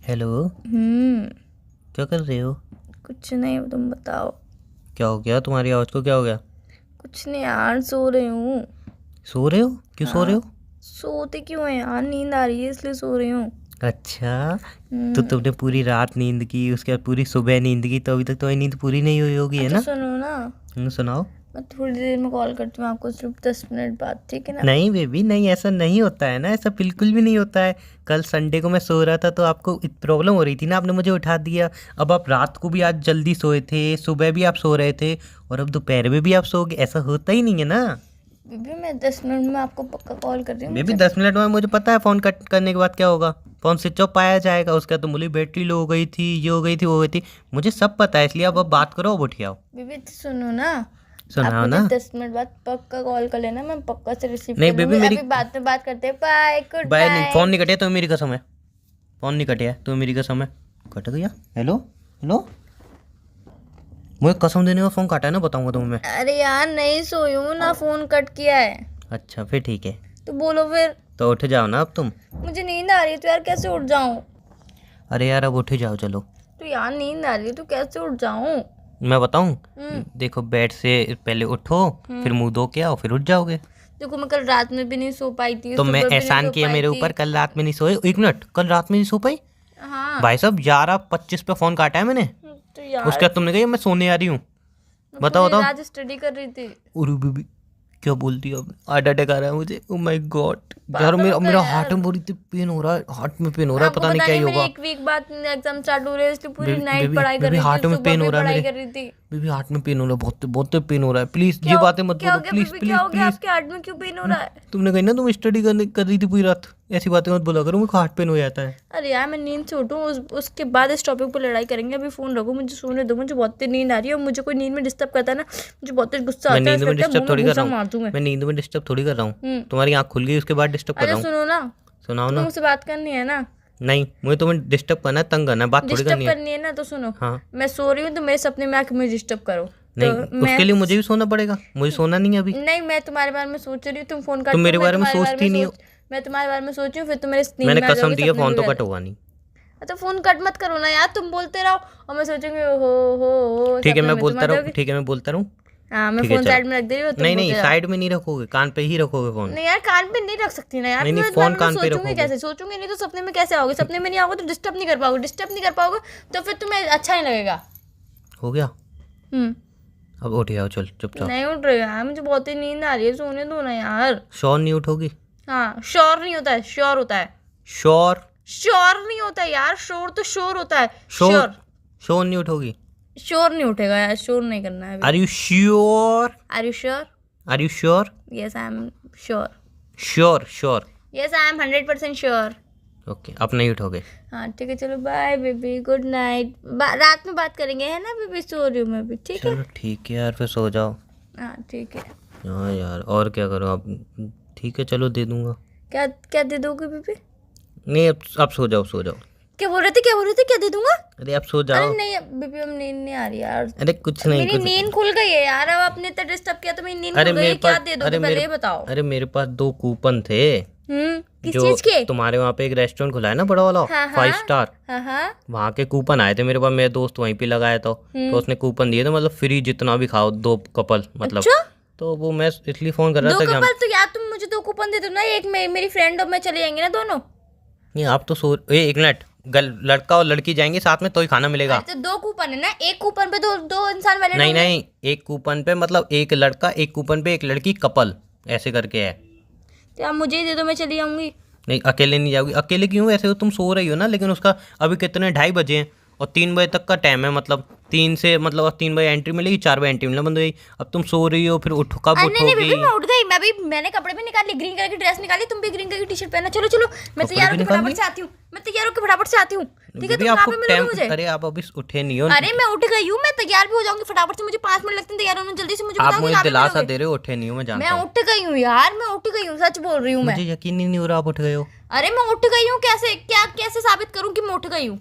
Hello. हम्म। क्या कर रहे हो? कुछ नहीं, तुम बताओ। क्या हो गया तुम्हारी आवाज़ को? क्या हो गया? कुछ नहीं यार, सो रही हूँ। सो रहे हो? क्यों सो रहे हाँ। हो? सोते क्यों है यार, नींद आ रही है इसलिए सो रही हूँ। अच्छा। तो हम्म। तुमने पूरी रात नींद की, उसके बाद पूरी सुबह नींद की, तो अभी तक तुम्हारी नींद पूरी नहीं हुई होगी, है तो ना? सुनो ना, सुनाओ। मैं थोड़ी देर में कॉल करती हूँ आपको, सिर्फ 10 मिनट बाद, ठीक है ना? नहीं बेबी, नहीं, ऐसा नहीं होता है ना, ऐसा बिल्कुल भी नहीं होता है। कल संडे को मैं सो रहा था तो आपको प्रॉब्लम हो रही थी ना, आपने मुझे उठा दिया। अब आप रात को भी आज जल्दी सोए थे, सुबह भी आप सो रहे थे, और अब दोपहर में भी आप सोओगे, ऐसा होता ही नहीं है ना। बीबी मैं 10 मिनट में आपको पक्का कॉल कर रही हूँ, बेबी मुझे। 10 मिनट में मुझे पता है, फ़ोन कट करने के बाद क्या होगा। फ़ोन स्विच ऑफ पाया जाएगा, उसका तो बोली बैटरी लो हो गई थी, ये हो गई थी, वो हो गई थी। मुझे सब पता है, इसलिए अब बात करो, अब उठ आओ। बीबी तो सुनो ना, आप सुनाओ मुझे ना। 10 मिनट बाद पक्का कॉल कर लेना, मैं पक्का से रिसीव नहीं कर बेबी लूँगी। मेरी। अभी बाद में बात करते हैं, बाय, गुड बाय नहीं, फ़ोन नहीं नाइट। कटिया तो मेरी कसम है। फ़ोन नहीं कटिया तो मेरी कसम है। कट गया? Hello hello. मुझे कसम देने का फ़ोन काटा है ना, बताऊंगा तुम्हें मैं। अरे यार नहीं सोई हूँ ना, फोन कट किया है। अच्छा फिर ठीक है। तो बोलो फिर। तो उठ जाओ ना अब तुम। मुझे नींद आ रही है तो यार कैसे उठ जाऊं? अरे यार अब उठ जाओ, चलो। तो यार नींद आ रही है तो कैसे उठ जाऊं? मैं बताऊं? हम्म। देखो, बेड से पहले उठो, फिर मुंह धो के आओ, फिर उठ जाओगे। देखो मैं कल रात में भी नहीं सो पाई थी, तो मैं सुबह भी नहीं एहसान सो किया पाई मेरे थी। ऊपर, कल रात में नहीं सोए? एक मिनट, कल रात में नहीं सो पाई? हाँ। भाई साहब 11:25 पे फोन काटा है मैंने। तो उसके यार बाद तुमने कहा मैं सोने आ रही हूँ। मैं बताओ पूरी बताओ। रात स्टडी कर रही थी। अरे बीबी, क्या बोलती हो? अब हार्ट अटैक आ रहा है मुझे, ओ माय गॉड। यार पागल मेरा हो गए मेरा हार्ट यार। में पूरी पेन हो रहा है, हार्ट में पेन हो रहा है, आपको पता नहीं पता क्या नहीं, ही मेरे होगा। 1 वीक बाद एग्जाम स्टार्ट हो रहे हैं, इसलिए पूरी बेबी नाइट बेबी पढ़ाई कर बेबी, रही थी, हार्ट में सुबह पेन भी हो रहा है पढ़ाई मेरे। कर रही थी। बेबी हार्ट में पेन हो रहा है, बहुत बहुत पेन हो रहा है, प्लीज क्या ये हो बातें मत क्या हो बोलो, गया प्लीज बीबी, क्या प्लीज हो गया? प्लीज। आपके हार्ट में क्यों पेन हो रहा है? तुमने कही ना तुम स्टडी कर रही थी पूरी रात। ऐसी बातें मत बोला करो, मुझे हार्ट पेन हो जाता है। अरे यार मैं नींद से उठूँ, उसके बाद इस टॉपिक पर लड़ाई करेंगे। अभी फोन रखो, मुझे सोने दो, मुझे बहुत तेज नींद आ रही है और मुझे कोई नींद में डिस्टर्ब करता है ना, मुझे बहुत तेज गुस्सा मैं आता है, नींद ऐसा में लगता है डिस्टर्ब मुंह में थोड़ी कर रहा घूसा हूँ। मार दूं मैं। मैं नींद में डिस्टर्ब थोड़ी कर रहा हूँ, हम्म। तुम्हारी आँख खुल गई उसके बाद डिस्टर्ब कर अच्छा रहा हूँ। सुनो ना, सुनाओ तुम्हें ना। मुझसे बात करनी है ना? नहीं, मुझे तुम्हें डिस्टर्ब करना है, तंग करना है, बात थोड़ी डिस्टर्ब करनी है। करनी है ना, तो सुनो। हाँ। मैं सो रही हूँ तो मेरे सपने में आके मुझे डिस्टर्ब करो। तो नहीं, मैं उसके लिए मुझे भी सोना पड़ेगा, मुझे सोना नहीं है अभी। नहीं, मैं तुम्हारे बारे में सोच रही हूँ, तुम फोन तुम काटते हो, मेरे बारे में सोचती नहीं हो। मैं तुम्हारे बारे में सोच रही हूँ, फिर तुम मेरे नींद मैंने में आ कसम जाओगे, दी है, सपने फोन में तो भी आ कट जाओगे। होगा नहीं। तो फोन कट मत करो ना यार, तुम बोलते रहो और मैं सोचूंगी हो ठीक है सपने मैं में तुम आ बोलता रहूँ, जाओगे। ठीक है मैं बोलता रहूँ। हाँ, मैं ठीक है फोन चलो। साइड में रख दे रही हूँ, तुम नहीं नहीं, बोलते जाओ। साइड में नहीं रखोगे, कान पे ही रखोगे फोन। नहीं यार, कान पे नहीं रख सकती ना यार, नहीं नहीं, मैं इस फोन बारे में कान पे सोचूंगी रखोगे। कैसे? सोचूंगी नहीं तो सपने में कैसे आओगे? सपने में नहीं आओगे तो डिस्टर्ब नहीं कर पाओगे, डिस्टर्ब नहीं कर पाओगे तो फिर तुम्हें अच्छा नहीं लगेगा। हो गया। हम्म। अब उठ जाओ, चल चुपचाप। नहीं उठ रही यार, मुझे बहुत ही नींद आ रही है, सोने दो ना यार। श्योर नहीं उठोगी? हाँ, श्योर नहीं होता है, श्योर होता है। श्योर? श्योर नहीं होता है यार, श्योर तो श्योर होता है। श्योर? श्योर। श्योर नहीं उठोगी? श्योर नहीं उठेगा यार, श्योर नहीं करना है आर अभी। You sure? Are you sure? Are you sure? Yes I am sure. Sure sure. Yes I am 100% sure. Okay, अब नहीं उठोगे? हाँ ठीक है, चलो बाय बेबी, गुड नाइट। रात में बात करेंगे, है ना बेबी? सो रही हूँ मैं भी, ठीक है? चलो ठीक है यार, फिर सो जाओ। हाँ ठीक है। हाँ यार, और क्या करो अब। ठीक है चलो, दे दूंगा। क्या क्या दे दोगे बेबी? नहीं, अब सो जाओ, सो जाओ। क्या बोल रहे थे, क्या बोल रहे थे? क्या दे दूंगा? अरे अब सो अरे जाओ। नहीं बेबी, अब नींद नहीं आ रही यार। अरे कुछ नहीं, मेरी कुछ। नींद खुल गई है यार, अब आपने इतना डिस्टर्ब किया तो मेरी नींद अरे खुल गई है। मेरे क्या पास, दे दोगे अरे पहले मेरे ये बताओ। अरे मेरे पास 2 कूपन थे। किस जो चीज के? तुम्हारे वहाँ पे एक रेस्टोरेंट खुला है ना, बड़ा वाला, हाँ 5 स्टार। हाँ हाँ। वहाँ के कूपन आए थे मेरे पास, मेरे दोस्त वहीं पे लगाया था, तो उसने कूपन दिए थे, मतलब फ्री जितना भी खाओ, 2 कपल मतलब। अच्छा, तो वो मैं इसलिए फोन कर रहा 2 था कि हम। कपल? तो यार तुम मुझे 2 कूपन दे दो ना, एक मेरी फ्रेंड और मैं चले जाएंगे ना दोनों। नहीं, आप तो एक मिनट, लड़का और लड़की जाएंगे साथ में तो ही खाना मिलेगा। तो 2 कूपन है ना, एक कूपन पे दो इंसान वाले नहीं लोग हैं। नहीं, एक कूपन पे मतलब एक लड़का, एक कूपन पे एक लड़की, कपल ऐसे करके है। तो आप मुझे ही दे दो, मैं चली जाऊंगी। नहीं, अकेले नहीं जाओगी। अकेले क्यों? ऐसे तो तुम सो रही हो ना, लेकिन उसका अभी कितने 2:30 बजे हैं और 3 बजे तक का टाइम है, मतलब 3 से, मतलब 3 बजे एंट्री मिलेगी, 4 बजे एंट्री मिलना बंद हो जाएगी। अब तुम सो रही हो, फिर कब अरे नहीं नहीं उठोगी? बेबी, मैं उठ गई। मैंने कपड़े भी निकाल लिए, ग्रीन कलर की ड्रेस निकाली, तुम भी ग्रीन कलर की टी शर्ट पहना। चलो चलो, मैं कपड़े तैयार भी होकर निकाल फटाफट लिए? से आती हूँ। मैं तैयार होकर फटाफट से आती हूँ, ठीक है? बेबी तुम कहाँ आपको पे मिलोगे टाइम, मुझे? अरे आप अभी उठे नहीं हो। अरे मैं उठ गई हूँ, मैं तैयार भी हो जाऊंगी फटाफट से, मुझे 5 मिनट लगते हैं तैयार होने में। जल्दी से मुझे आप बताओ कि मुझे कहाँ पे दिलासा मिलोगे? दे रहे हो, उठे नहीं हो, मैं जानता मैं हूँ। उठ गई हूँ यार, मैं उठ गई हूँ, सच बोल रही हूँ मैं। मुझे यकीन ही नहीं हो रहा आप उठ गए हो। अरे मैं उठ गई हूँ, कैसे कैसे साबित करूँ कि मैं उठ गई हूँ?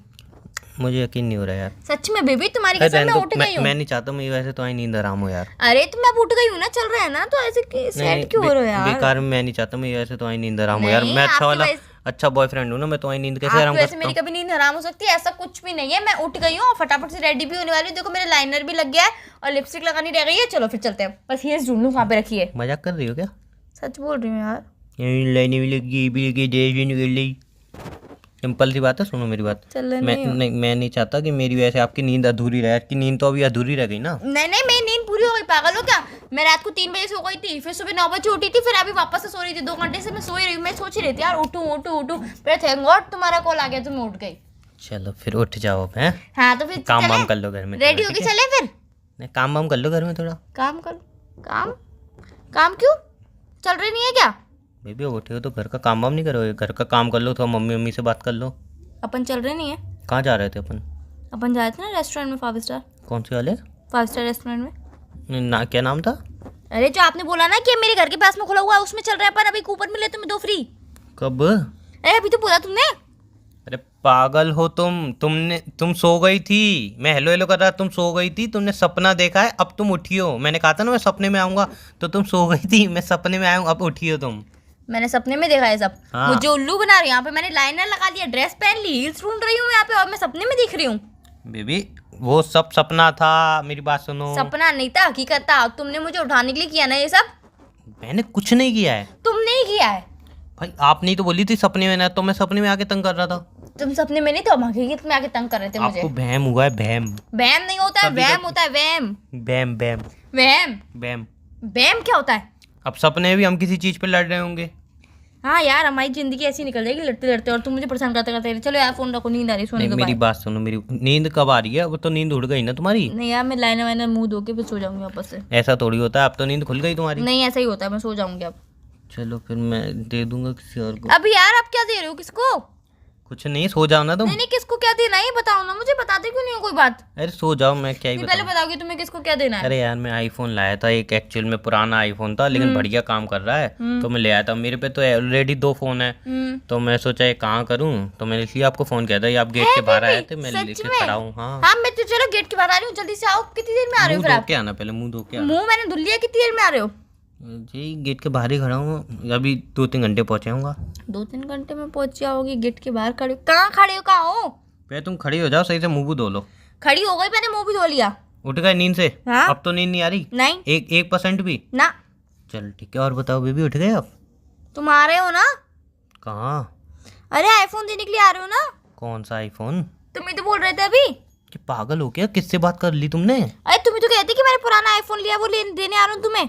मुझे यकीन नहीं हो रहा यार। सच में बेबी, तुम्हारी अरे कसम, रहने मैं दो, उठ गई हूँ। मैं नहीं चाहता, मैं वैसे तो आई नींद आराम हो यार। अरे तो मैं अब उठ गई हूँ ना, चल रहा है ना, तो ऐसे नहीं सैड क्यों हो रहे हो यार? बेकार में मैं नहीं चाहता, मैं वैसे तो आई नींद आराम हो यार। नहीं, मैं अच्छा आपके वाला, वजह अच्छा बॉयफ्रेंड हूँ ना मैं, तुम्हारी नींद कैसे हराम आपकी कर वजह से सकता मेरी कभी नींद हराम हो सकती है? ऐसा कुछ भी नहीं है। मैं उठ गई हूँ और फटाफट से रेडी भी होने वाली हूँ। देखो मेरा लाइनर भी लग गया है और लिपस्टिक लगानी रह गई है। चलो फिर चलते हैं। बस ये ढूंढ लूँ कहाँ पे रखी है। हूँ? मजाक कर रही हो क्या? सच बोल रही हूँ यार। लाइने भी लगी, भी लगी, ड्रेस भी निकल गई। सिंपल सी बात है, सुनो मेरी बात। चल मैं नहीं चाहता कि मेरी वजह से आपकी नींद अधूरी रहे। आपकी नींद तो अभी अधूरी रह गई ना। नहीं नहीं, मेरी नींद पूरी हो गई। पागल हो क्या? मैं रात को 3 बजे सो गई थी, फिर सुबह 9 बजे उठी थी, फिर अभी वापस से सो रही थी। 2 घंटे से मैं सो ही रही हूँ। मैं सोच ही रही थी यार उठूं उठूं उठूं, फिर थैंक गॉड तुम्हारा कॉल आ गया तो मैं उठ गई। चलो फिर उठ जाओ अब, हैं? हाँ तो फिर काम वाम कर लो घर में। रेडी होके चले फिर। नहीं, काम वाम कर लो घर में थोड़ा। काम कर। काम क्यों? चल रही नहीं है क्या? बेबी उठे हो तो घर का काम वाम नहीं करोगे? घर का काम कर लो, तो मम्मी से बात कर लो। अपन चल रहे नहीं है? कहाँ जा रहे थे अपन? अपन जाए थे ना रेस्टोरेंट में, 5 स्टार। कौन से वाले? 5 स्टार रेस्टोरेंट में। ना क्या नाम था? अरे जो आपने बोला ना कि मेरे घर के पास में खुला हुआ है, उसमें चल रहे हैं अपन। अभी कूपन मिले तुम्हें 2 फ्री। कब? अरे अभी तो बोला तुमने। अरे पागल हो तुम सो गई थी। मैं हेलो हेलो कर रहा, तुम सो गई थी। तुमने सपना देखा है, अब तुम उठी हो। मैंने कहा था ना मैं सपने में आऊंगा, तो तुम सो गई थी। मैं सपने में आया हूँ, अब उठी हो तुम। मैंने सपने में देखा है सब। हाँ। मुझे उल्लू बना रही है यहाँ पे। मैंने लाइनर लगा दिया, ड्रेस पहन ली, हील्स ढूंढ रही हूँ यहाँ पे, और मैं सपने में दिख रही हूँ। बेबी वो सब सपना था, मेरी बात सुनो। सपना नहीं था, हकीकत था। तुमने मुझे उठाने के लिए किया ना ये सब। मैंने कुछ नहीं किया है तुमने ही किया है। भाई। आपने ही तो बोली थी सपने में ना, तो मैं सपने में आके तंग कर रहा था। तुम सपने में नहीं, तो हम हकीकत में आके तंग कर रहे थे मुझे। आपको वहम हुआ है, वहम। वहम नहीं होता है, कभी वहम कभी- होता है वहम। वहम वहम वहम वहम। वहम क्या होता है? अब सपने में भी हम किसी चीज पे लड़ रहे होंगे। हाँ यार, हमारी जिंदगी ऐसी निकल जाएगी लड़ते लड़ते, और तुम मुझे परेशान करते करते। चलो यार फोन रखो, नींद आ रही है, सोने नहीं दो। मेरी बाय। बात सुनो, मेरी नींद कब आ रही है? अब तो नींद उड़ गई ना तुम्हारी। नहीं यार, मैं लाइनर वाइनर मुंह धो के फिर सो जाऊंगी वापस से। ऐसा थोड़ी होता है, अब तो नींद खुल गई तुम्हारी। नहीं ऐसा ही होता है, मैं सो जाऊंगी अब। चलो फिर मैं दे दूंगा किसी और को। अभी यार आप क्या दे रहे हो? किसको? कुछ नहीं, सो जाओ ना तुम। नहीं नहीं, किसको क्या देना है ये बताओ ना मुझे। बताते क्यों नहीं हो कोई बात? अरे सो जाओ, मैं क्या ही नहीं, पहले बताऊं। बताओ कि तुम्हें किसको क्या देना है। अरे यार मैं आईफोन लाया था एक, एक्चुअल में पुराना आईफोन था, लेकिन बढ़िया काम कर रहा है, तो मैं ले आया था। मेरे पे तो ऑलरेडी 2 फोन है, तो मैं सोचा ये कहाँ करूँ, तो मैंने इसलिए आपको फोन किया था। ये आप गेट के बाहर आए थे, मैं सच लेके में? खड़ा हूँ। हाँ हाँ मैं तो चलो गेट के बाहर आ रही हूँ, जल्दी से आओ। कितनी देर में आ रहे हो मुंह फिर धो आप? के आना, पहले मुंह धो के आना। मुंह मैंने धुल लिया, कितनी देर में आ रहे हो? जी गेट के बाहर ही खड़ा हूँ, अभी 2-3 घंटे पहुँचाऊंगा। 2-3 घंटे में पहुंच जाओगी? गेट के बाहर खड़े हो? कहाँ खड़े हो? कहाँ हो? पहले तुम खड़ी हो जाओ, सही से मुंह भी धो लो। खड़ी हो गई, मैंने मुंह भी धो लिया। उठ गए नींद से? हाँ। अब तो नींद नहीं आ रही? नहीं 1% भी? ना। चल ठीक है, और बताओ बेबी, उठ गए अब? तुम आ रहे हो ना? कहाँ? अरे आईफोन देने के लिए आ रहे हो ना? कौन सा आईफोन? तुम ही तो बोल रहे थे अभी। कि पागल हो क्या? किससे बात कर ली तुमने? अरे तुम ही तो कहते कि मैंने पुराना आईफोन लिया, वो देने आ रहा हूँ तुम्हें।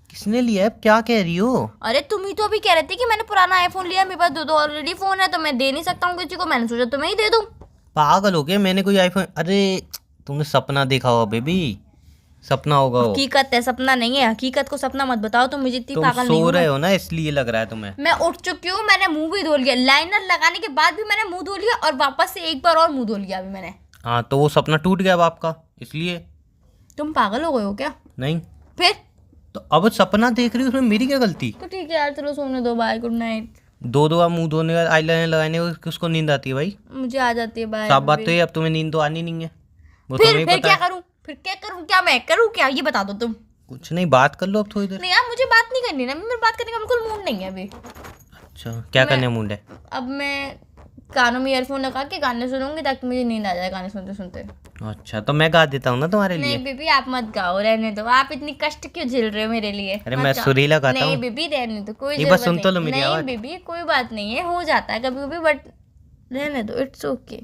किसने लिया है? क्या कह रही हो? अरे तुम ही तो अभी कह रहे थे कि मैंने पुराना आईफोन लिया, मेरे पास 2 ऑलरेडी फोन है, तो मैं दे नहीं सकता हूँ किसी को। मैंने सोचा तुम्हें ही दे दूँ। पागल हो गया? मैंने कोई आईफोन? अरे तुमने सपना देखा होगा बेबी, सपना होगा वो। हकीकत है, सपना नहीं है। हकीकत को सपना मत बताओ, तुम मुझे इतनी तुम पागल नहीं सो हो। रहे हो ना, इसलिए लग रहा है तुम्हें। मैं उठ चुकी हूँ, मैंने मुंह भी धो लिया। लाइनर लगाने के बाद भी मैंने मुंह धो लिया, और वापस से एक बार और मुंह धो लिया अभी मैंने। हाँ तो वो सपना टूट गया अब आपका, इसलिए। तुम पागल हो गए हो क्या? नहीं फिर तो अब सपना देख रही हो, उसमें मेरी क्या गलती? तो ठीक है यार, चलो सोने दो। Bye, good night. 2 बार मुंह धोने का, आईलाइनर लगाने का किसको नींद आती है भाई? मुझे आ जाती है। बाय। साफ बात तो ये, अब तुम्हें नींद तो आनी नहीं है, वो फिर तुम्हें फिर पता क्या है। करूं? फिर क्या करूं? क्या मैं करूं? क्या ये बता दो तुम। कुछ नहीं, बात कर लो अब थोड़ी देर। नहीं यार, मुझे बात नहीं करनी ना। मेरे बात करने का बिल्कुल मूड नहीं है अभी। अच्छा क्या करने मूड है? अब मैं कानों में ईयरफोन लगा के गाने सुनूंगी, ताकि मुझे नींद आ जाए गाने सुनते सुनते। अच्छा तो मैं गा देता हूँ ना तुम्हारे लिए। नहीं बेबी, आप मत गाओ, रहने दो। आप इतनी कष्ट क्यों झेल रहे हो मेरे लिए? अरे मत मैं गाओ। सुरीला गाता नहीं हूँ। बेबी, रहने दो, कोई एक बार जरूरत सुन तो लो नहीं। मेरी नहीं आवाज़। बेबी, कोई बात नहीं है, हो जाता है कभी कभी, बट रहने दो, इट्स ओके।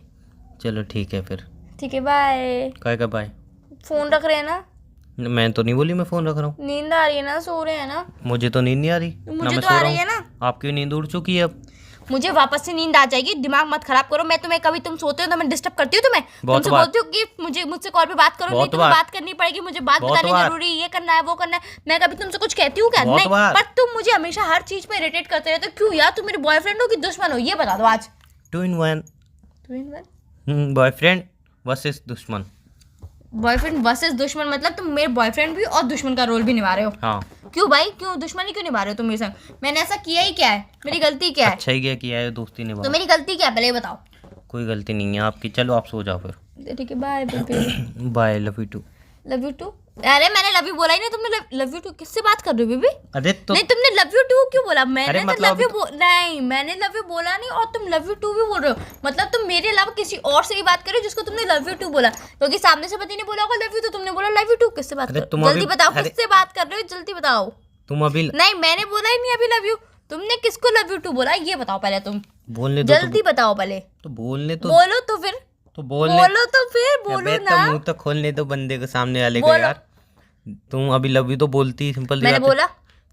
चलो ठीक है फिर। ठीक है, बाय। काय का बाय? फोन रख रहे हैं ना? मैं तो नहीं बोली मैं फोन रख रहा हूँ। नींद आ रही है ना? सो रहे हैं ना? मुझे तो नींद नहीं आ रही ना, मुझे मैं तो सो आ रहा रही है हूँ। ना। आपकी नींद उड़ चुकी है अब। मुझे वापस से नींद आ जाएगी, दिमाग मत खराब करो। मैं तुम्हें कभी, तुम सोते हो तो मैं डिस्टर्ब करती हूँ तुम्हें? बहुत तुमसे बार। बोलती हूँ कि मुझसे कॉल पे बात करो, नहीं बहुत तुम्हें बार। बात करनी पड़ेगी, मुझे बात बहुत बतानी बार। जरूरी, ये करना है वो करना है। मैं कभी तुमसे कुछ कहती हूँ क्या? बहुत नहीं। बार। पर तुम मुझे हमेशा हर चीज पे इरिटेट करते रहते हो। क्यों यार? तुम मेरे बॉयफ्रेंड हो कि दुश्मन हो, ये बता दो आज। 2 in 1। 2 in 1? बॉयफ्रेंड वर्सेस दुश्मन। बॉयफ्रेंड वर्सेस दुश्मन मतलब तुम मेरे बॉयफ्रेंड भी और दुश्मन का रोल भी निभा रहे हो? हाँ। क्यों भाई? क्यों दुश्मनी क्यों निभा रहे हो तुम मेरे संग? मैंने ऐसा किया ही क्या है? मेरी गलती क्या है? अच्छा ही क्या किया है, दोस्ती निभा। तो मेरी गलती क्या है, पहले ये बताओ। कोई गलती नहीं है आपकी, चलो आप सो जाओ फिर। ठीक है, bye baby. Bye, love you too. Love you too. अरे मैंने लव यू बोला ही नहीं, तुमने लव यू टू किससे बात कर रही हो बेबी? अरे तो नहीं तुमने लव यू टू क्यों बोला? मैंने अरे तो मतलब लव यू नहीं, मैंने लव यू बोला नहीं और तुम लव यू टू भी बोल रहे हो। मतलब तुम मेरे अलावा किसी और से ही बात कर रहे हो जिसको तुमने लव यू टू बोला, क्योंकि सामने से पति ने बोला होगा लव यू तो तुमने बोला लव यू टू। किससे बात अरे कर तुम जल्दी अभी- बताओ, अरे- किससे बात कर रहे हो जल्दी बताओ। तुम अभी नहीं मैंने बोला ही नहीं अभी लव यू, तुमने किसको लव यू टू बोला ये बताओ पहले तुम, बोलने दो जल्दी बताओ पहले। तो बोलने तो बोलो तो फिर, तो बोलने बोलो तो फिर, बोलो अबे ना। तो मुंह तो खोलने दो बंदे को, सामने वाले को बोलो। यार। तुम अभी लव यू तो बोलती, सिंपल सी मैंने बात है। बोला,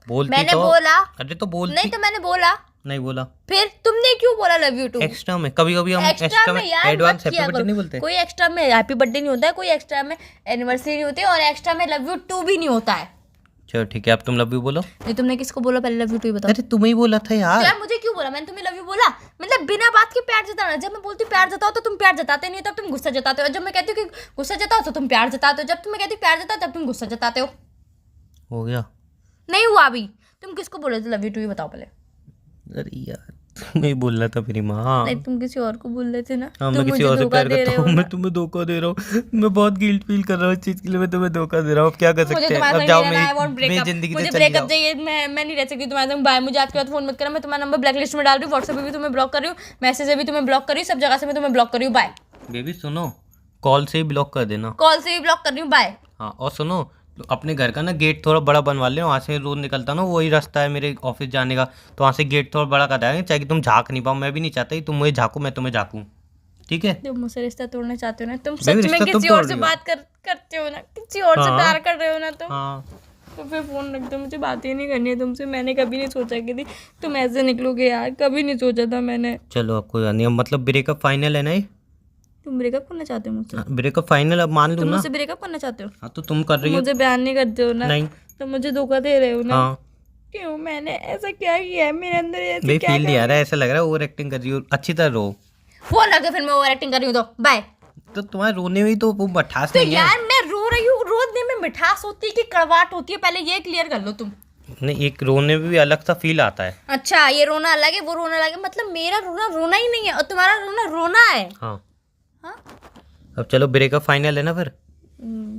बोलती मैंने तो बोला अरे तो बोलती नहीं तो मैंने बोला, नहीं बोला। फिर तुमने क्यों बोला लव यू टू? एक्स्ट्रा में कभी कभी हम एक्स्ट्रा एक्स्ट्रा में में यार एडवांस मत हैप्पी किया बर्थडे करो। नहीं बोलते। कोई एक्स्ट्रा में हैप्पी बर्थडे नहीं होता है, कोई एक्स्ट्रा में एनिवर्सरी नहीं होती है और एक्स्ट्रा में लव यू टू भी नहीं होता है। चलो ठीक है, अब तुम लव यू बोलो। नहीं तुमने किसको बोला पहले लव यू टू ही बताओ। अरे तुम्हें ही बोला था तो यार। यार मुझे क्यों बोला? मैंने तुम्हें लव यू बोला, मतलब बिना बात के प्यार जताना। जब मैं बोलती हूँ प्यार जताओ तो तुम प्यार जताते नहीं हो, तब तुम गुस्सा जताते हो। जब मैं कहती हूँ कि गुस्सा जताओ तो तुम प्यार जताते हो, जब तुम्हें कहती हूँ प्यार जताओ तब तुम गुस्सा जताते हो। हो गया। नहीं हुआ अभी। तुम किसको बोले थे लव यू टू ही बताओ पहले। अरे यार तुम्हें ही बोलना था मेरी माँ। नहीं तुम किसी और को बोल रहे थे ना। हाँ तुम मैं किसी मुझे और से धोखा प्यार दे करता रहे हो हूँ, ना। मैं तुम्हें धोखा दे रहा हूँ। मैं बहुत गिल्ट फील कर रहा हूँ इस चीज के लिए, मैं तुम्हें धोखा दे रहा हूँ। अब क्या कर मुझे सकते हैं? तुम्हारे अब संग जाओ नहीं रहना, I want मेरी breakup। जिंदगी से मुझे चली ब्रेकअप जाओ। चाहिए। मैं नहीं रह सकती तुम्हारे संग। बाय। मुझे आज के बाद फोन मत करना। मैं तुम्हारा नंबर ब्लैक लिस्ट में डाल रही हूँ, व्हाट्सएप पे भी तुम्हें ब्लॉक कर रही हूँ, मैसेज से भी तुम्हें ब्लॉक कर रही हूँ, सब जगह से मैं तुम्हें ब्लॉक कर रही हूँ। बाय। बेबी सुनो, कॉल से ही ब्लॉक कर देना। कॉल से भी ब्लॉक कर रही हूँ। बाय। हाँ और सुनो, अपने घर का ना गेट थोड़ा बड़ा बनवा ले, वहाँ से रोज निकलता ना वही रास्ता है मेरे ऑफिस जाने का, तो वहाँ से गेट थोड़ा बड़ा कर देंगे, चाहे कि तुम झाँक नहीं पाओ। मैं भी नहीं चाहता कि तुम मुझे झाँको, मैं तुम्हें झाँकूँ, ठीक है? तुम मुझसे रिश्ता तोड़ना चाहते हो ना, तुम बेबी, सच में रिश्ता तुम किसी और तोड़ से रही हो। बात करते हो ना, किसी और से हाँ। प्यार कर रहे हो ना तुम। हाँ तो फिर फोन रख दो, मुझे बात ही नहीं करनी है तुमसे। मैंने कभी नहीं सोचा कि तुम ऐसे निकलोगे यार, कभी नहीं सोचा था मैंने। चलो अब कोई बात नहीं, अब मतलब ब्रेकअप फाइनल है ना ये? तुम ब्रेकअप करना चाहते हो मुझसे? ब्रेकअप फाइनल अब मान लूँ तुम ना? मुझसे ब्रेकअप करना चाहते हो? हाँ तो तुम कर रही हो। मुझे बयान नहीं करते हो ना? नहीं। तो मुझे धोखा दे रहे हो ना? हाँ क्यों? मैंने ऐसा क्या किया है मेरे अंदर? ऐसे भाई क्या फील नहीं आ रहा है, ऐसा लग रहा है ओवर एक्टिंग कर रही हो, अच्छी तरह रो। फोन रख दो फिर, मैं ओवर एक्टिंग कर रही हूँ तो बाय। तो तुम्हारे रोने में ही तो वो मठास तो नहीं है। यार मैं रो रही हूँ, रोने में मिठास होती है कि कड़वाहट होती है, पहले ये क्लियर कर लो तुम। नहीं, एक रोने में भी अलग सा फील आता है। अच्छा ये रोना अलग है, वो रोना अलग है, मतलब मेरा रोना रोना ही नहीं है और तुम्हारा रोना रोना है। हाँ हाँ अब चलो ब्रेकअप फाइनल है ना फिर?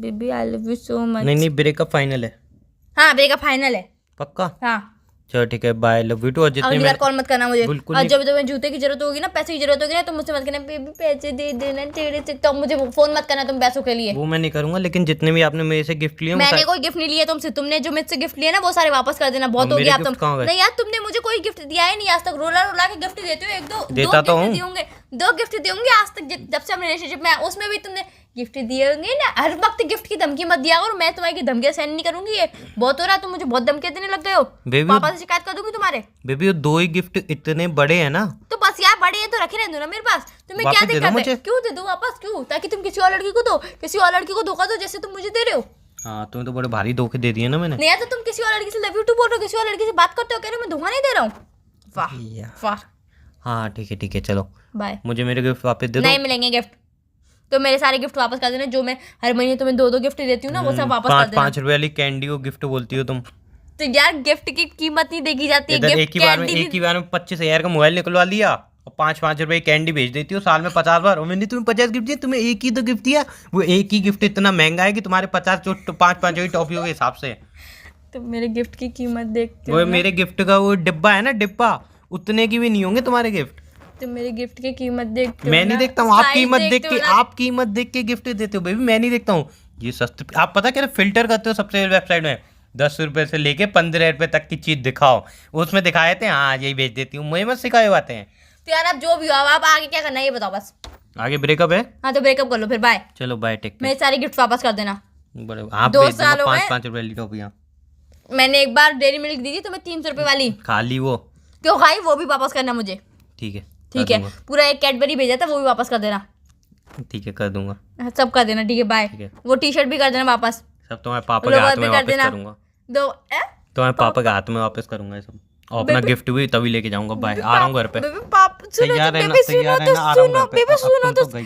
Baby I love you so much. नहीं नहीं ब्रेकअप फाइनल है हाँ ब्रेकअप फाइनल है। पक्का? हाँ चलो ठीक है, बाय, लव यू टू। और जितने अगली बार कॉल मत करना मुझे। बिल्कुल और नहीं। जब तुम्हें जूते की जरूरत होगी ना, पैसे की जरूरत होगी ना, तो मुझसे मत कहना बेबी पैसे दे देना तेरे से, तो मुझे फोन मत करना तुम पैसों के लिए। वो मैं नहीं करूंगा, लेकिन जितने भी आपने मेरे से गिफ्ट लिए वो मैंने सारे- कोई गिफ्ट नहीं लिया तुमसे, तुमने जो मुझसे गिफ्ट लिए ना वो सारे वापस कर देना। बहुत और हो मेरे गया अब gift कहाँ तुम। गए? नहीं यार तुमने मुझे कोई गिफ्ट दिया ही नहीं आज तक। रोला रोला के गिफ्ट देते हो, एक दो देता तो हूँ। गिफ्ट दिए होंगे, दो गिफ्ट दिए होंगे आज तक जब से हम रिलेशनशिप में हैं, उसमें भी तुमने गिफ्ट दिए होंगे ना। हर वक्त गिफ्ट की धमकी मत दिया करो, मैं तुम्हारी धमकियां सहन नहीं करूंगी। ये बहुत हो रहा है, तुम मुझे बहुत धमकियां देने लग गए हो। बेबी पापा से शिकायत कर दूंगी तुम्हारे। बेबी वो दो ही गिफ्ट इतने बड़े हैं ना। तो बस यार बड़े हैं तो रखे रहने दो ना मेरे पास। तुम्हें वापस क्या दे दो दिक्कत है? मुझे। क्यों दे दूं वापस? क्यों? ताकि तुम किसी और लड़की को दो, किसी और लड़की को धोखा दो जैसे तुम मुझे दे रहे हो। हाँ तुम्हें तो बड़े भारी धोखे दे दिए ना मैंने। नहीं यार तो तुम किसी और लड़की से लव यू टू बोल रहे हो, किसी और लड़की से बात करते हो, कह रहे हो मैं धोखा नहीं दे रहा हूँ। वाह यार। वाह। हाँ ठीक है चलो, बाय। मुझे मेरे गिफ्ट वापस दे दो। नहीं मिलेंगे गिफ्ट, तो मेरे सारे गिफ्ट वापस कर देना। जो मैं हर महीने तुम्हें दो दो गिफ्ट देती हूँ ना, वो सब वापस कर पाँच देना। 5 रुपए वाली कैंडी को गिफ्ट बोलती हो तुम। तो यार गिफ्ट की कीमत नहीं देखी जाती है, इधर गिफ्ट एक ही बार में कैंडी 25,000 का मोबाइल निकलवा लिया और 5 रुपए की कैंडी भेज देती हो साल में 50 बार। और मैंने तुम्हें 50 गिफ्ट दिए, तुम्हें एक ही तो गिफ्ट दिया। वो एक ही गिफ्ट इतना महंगा है कि तुम्हारे 5 की टॉफियों के हिसाब से। तो मेरे गिफ्ट की कीमत देखते हो वो ना? मेरे गिफ्ट का वो डिब्बा है ना, डिब्बा उतने की भी नहीं होंगे तुम्हारे गिफ्ट। तो मेरे गिफ्ट की कीमत देखते हो मैं नहीं ना? देखता हूँ, आप Size कीमत देख देखते के हो ना? आप कीमत देख के गिफ्ट देते हो बेबी, मैं नहीं देखता हूँ। ये सस्ते आप पता क्या फिल्टर करते हो सबसे वेबसाइट में, 10 रुपए से लेके 15 रुपए तक की चीज दिखाओ, उसमें दिखाए थे हाँ यही बेच देती हूँ। मुझे मत सिखाए बातें हैं। तो यार अब जो भी हो, अब आप आगे क्या करना है ये बताओ बस। आगे ब्रेकअप है? हाँ तो ब्रेकअप कर लो फिर, बाय। चलो बाय, टेक मेरे सारे गिफ्ट वापस कर देना। बड़े आप 2 बेच देना सालों में 5 रुपए वाली टॉफियाँ। मैंने एक बार डेयरी मिल्क दी थी तुम्हें 300 रुपए वाली, खाली वो क्यों खाई? वो भी वापस करना मुझे। ठीक है ठीक है, पूरा एक कैडबरी भेजा था वो भी वापस कर देना। ठीक है कर दूंगा। सब कर देना, ठीक है बाय। ठीक है। वो टी शर्ट भी कर देना वापस, सब तुम्हारे पापा के लोवर हाथ भी में कर वापस देना। करूंगा। तुम्हारे पापा के हाथ में वापस करूंगा ये सब। और अपना गिफ्ट भी तभी लेके जाऊंगा। बाय, आ रहा हूँ घर पे। बेबी पाप सुनो तैयार तो, रहना, बेबी सुनो तैयार तो रहना, आ रहा हूँ सुनो, घर पे। बेबी अब सुनो तुम तो तो गई।